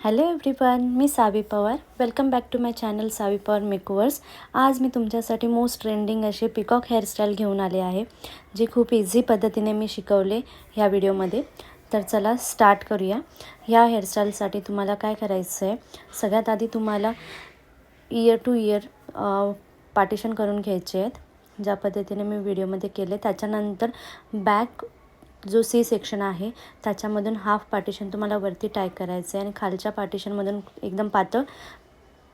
Hello everyone, मी Savi Pawar. Welcome back to my channel Savi Pawar makeovers. आज मी तुमच्यासाठी मोस्ट ट्रेंडिंग असे पिकॉक हेअरस्टाईल घेऊन आले आहे, जे खूप इझी पद्धतीने मी शिकवले ह्या व्हिडिओमध्ये. तर चला स्टार्ट करूया. ह्या हेअरस्टाईलसाठी तुम्हाला काय करायचं आहे, सगळ्यात आधी तुम्हाला इयर टू इयर पार्टिशन करून घ्यायचे आहेत, ज्या पद्धतीने मी व्हिडिओमध्ये केले. त्याच्यानंतर बॅक जो सी सेक्शन आहे त्याच्यामधून हाफ पार्टिशन तुम्हाला वरती टाय करायचं आहे आणि खालच्या पार्टिशनमधून एकदम पातळ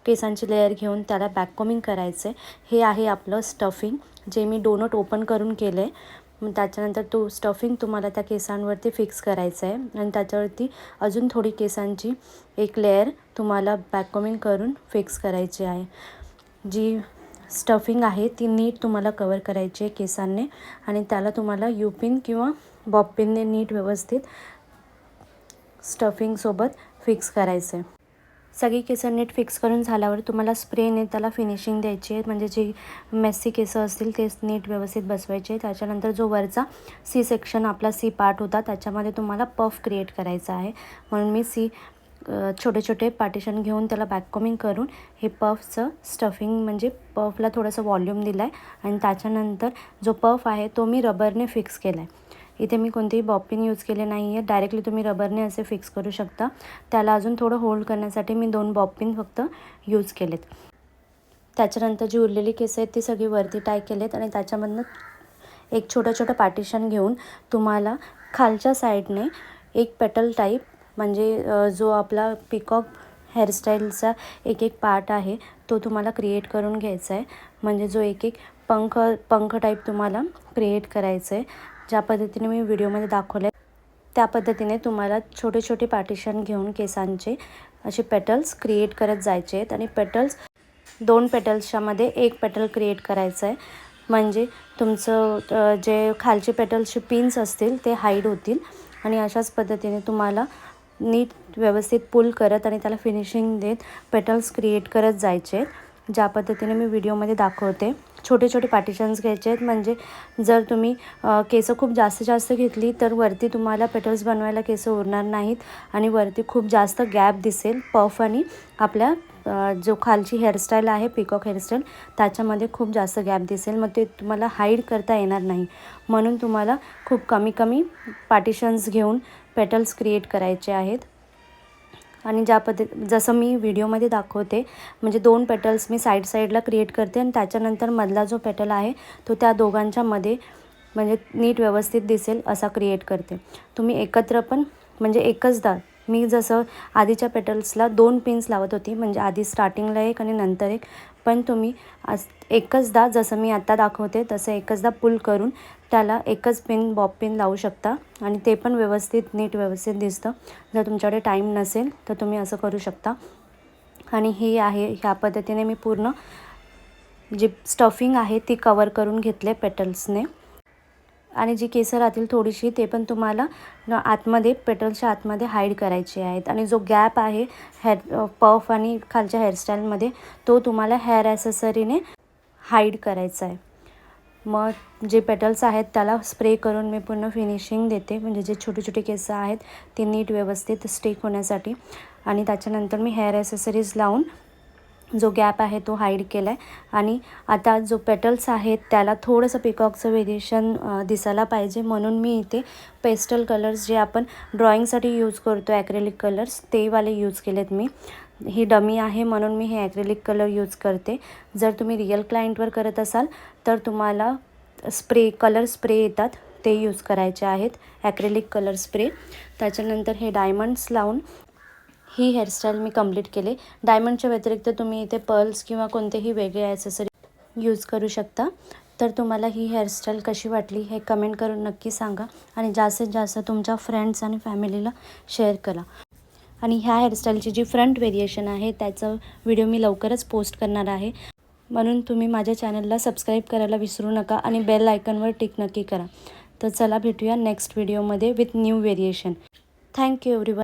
केसांची लेयर घेऊन त्याला बॅक कोमिंग करायचं आहे. हे आहे आपलं स्टफिंग, जे मी डोनट ओपन करून केलं आहे. मग त्याच्यानंतर तो स्टफिंग तुम्हाला त्या केसांवरती फिक्स करायचं आहे आणि त्याच्यावरती अजून थोडी केसांची एक लेयर तुम्हाला बॅक कोमिंग करून फिक्स करायची आहे. जी स्टफिंग आहे ती नीट तुम्हाला कवर करायची आहे केसांनी आणि त्याला तुम्हाला यूपिन किंवा बॉब पिनने नीट व्यवस्थित स्टफिंगसोबत फिक्स करायचं आहे. सगळी केसं नीट फिक्स करून झाल्यावर तुम्हाला स्प्रेने त्याला फिनिशिंग द्यायची आहे, म्हणजे जी मेसी केसं असतील ते नीट व्यवस्थित बसवायचे. त्याच्यानंतर जो वरचा सी सेक्शन आपला सी पार्ट होता त्याच्यामध्ये तुम्हाला पफ क्रिएट करायचा आहे, म्हणून मी छोटे छोटे पार्टिशन घेऊन त्याला बॅक कोमिंग करून हे पफचं स्टफिंग म्हणजे पफला थोडंसं वॉल्यूम दिलं आहे आणि त्याच्यानंतर जो पफ आहे तो मी रबरने फिक्स केला आहे. इथे मी कोणतेही बॉपिन यूज केले नाही आहे, डायरेक्टली तुम्ही रबरने असे फिक्स करू शकता. त्याला अजून थोडं होल्ड करण्यासाठी मी 2 बॉपिन फक्त यूज केलेत. त्याच्यानंतर जी उरलेली केसं आहेत ती सगळी वरती टाय केलेत आणि त्याच्यामधनं एक छोटं पार्टिशन घेऊन तुम्हाला खालच्या साईडने एक पेटल टाईप, म्हणजे जो आपला पिकॉक हेअरस्टाईलचा एक पार्ट आहे तो तुम्हाला क्रिएट करून घ्यायचा आहे. म्हणजे जो एक पंख टाईप तुम्हाला क्रिएट करायचं आहे. ज्या पद्धतीने मी व्हिडिओमध्ये दाखवले त्या पद्धतीने तुम्हाला छोटे छोटे पार्टिशन घेऊन केसांचे असे पेटल्स क्रिएट करत जायचे आहेत आणि 2 पेटल्सच्यामध्ये एक पेटल क्रिएट करायचं आहे, म्हणजे तुमचं जे खालचे पेटल्सचे पिन्स असतील ते हाईड होतील. आणि अशाच पद्धतीने तुम्हाला नीट व्यवस्थित पुल करत आणि त्याला फिनिशिंग देत पेटल्स क्रिएट करत जायचे आहेत, ज्या पद्धतीने मी व्हिडिओमध्ये दाखवते. छोटे छोटे पार्टिशन्स घ्यायचे आहेत, म्हणजे जर तुम्ही केसं खूप जास्त घेतली तर वरती तुम्हाला पेटल्स बनवायला केसं उरणार नाहीत आणि वरती खूप जास्त गॅप दिसेल. पफ आणि आपल्या जो खालची हेअरस्टाईल आहे पिकॉक हेअरस्टाईल त्याच्यामध्ये खूप जास्त गॅप दिसेल, मग ते तुम्हाला हाईड करता येणार नाही. म्हणून तुम्हाला खूप कमी पार्टिशन्स घेऊन पेटल्स क्रिएट करायचे आहेत. आणि जसं मी व्हिडिओमध्ये दाखवते, म्हणजे 2 पेटल्स मी साईडला क्रिएट करते आणि त्याच्यानंतर मधला जो पेटल आहे तो त्या दोघांच्या मध्ये म्हणजे नीट व्यवस्थित दिसेल असा क्रिएट करते. तुम्ही एकत्र पण म्हणजे एकचदा मी जसं आधीच्या पेटल्सला 2 पिन्स लावत होती, म्हणजे आधी स्टार्टिंगला एक आणि नंतर एक, पण तुम्ही एकचदा जसं मी आत्ता दाखवते तसं एकचदा पुल करून त्याला एकच पिन बॉब पिन लावू शकता आणि ते पण नीट व्यवस्थित दिसतं. जर तुमच्याकडे टाईम नसेल तर तुम्ही असं करू शकता. आणि ही आहे ह्या पद्धतीने मी पूर्ण जी स्टफिंग आहे ती कवर करून घेतले पेटल्सने. आणि जी केसं राहतील थोडीशी ते पण तुम्हाला आतमध्ये पेटल्सच्या आतमध्ये हाईड करायची आहेत. आणि जो गॅप आहे पफ आणि खालच्या हेअरस्टाईलमध्ये तो तुम्हाला हेअर ॲसेसरीने हाईड करायचा आहे. मग जे पेटल्स आहेत त्याला स्प्रे करून मी पूर्ण फिनिशिंग देते, म्हणजे जे छोटे छोटे केसं आहेत ते नीट व्यवस्थित स्टिक होण्यासाठी. आणि त्याच्यानंतर मी हेअर ॲसेसरीज लावून जो गॅप आहे तो हाईड केला आहे. आणि आता जो पेटल्स आहेत त्याला थोडंसं पिकॉकचं व्हेरिएशन दिसायला पाहिजे, म्हणून मी इथे पेस्टल कलर्स जे आपण ड्रॉइंगसाठी यूज करतो ॲक्रेलिक कलर्स ते वाले यूज केलेत. मी ही डमी आहे म्हणून मी हे ॲक्रेलिक कलर यूज करते. जर तुम्ही रिअल क्लायंटवर करत असाल तर तुम्हाला कलर स्प्रे येतात ते यूज करायचे आहेत, ॲक्रेलिक कलर स्प्रे. त्याच्यानंतर हे डायमंड्स लावून ही हेअरस्टाईल मी कंप्लीट केले. डायमंडच्या व्यतिरिक्त तुम्ही इथे पर्ल्स किंवा कोणतेही वेगळे ॲक्सेसरी यूज करू शकता. तर तुम्हाला ही हेअरस्टाईल कशी वाटली हे कमेंट करून नक्की सांगा आणि जास्तीत जास्त तुमच्या फ्रेंड्स आणि फॅमिलीला शेअर करा. आणि ह्या हेअरस्टाईलची जी फ्रंट व्हेरिएशन आहे त्याचा व्हिडिओ मी लवकरच पोस्ट करणार आहे, म्हणून तुम्ही माझ्या चॅनलला सबस्क्राईब करायला विसरू नका आणि बेल आयकॉनवर टिक नक्की करा. तर चला भेटूया नेक्स्ट व्हिडिओमध्ये with new variation. Thank you everyone.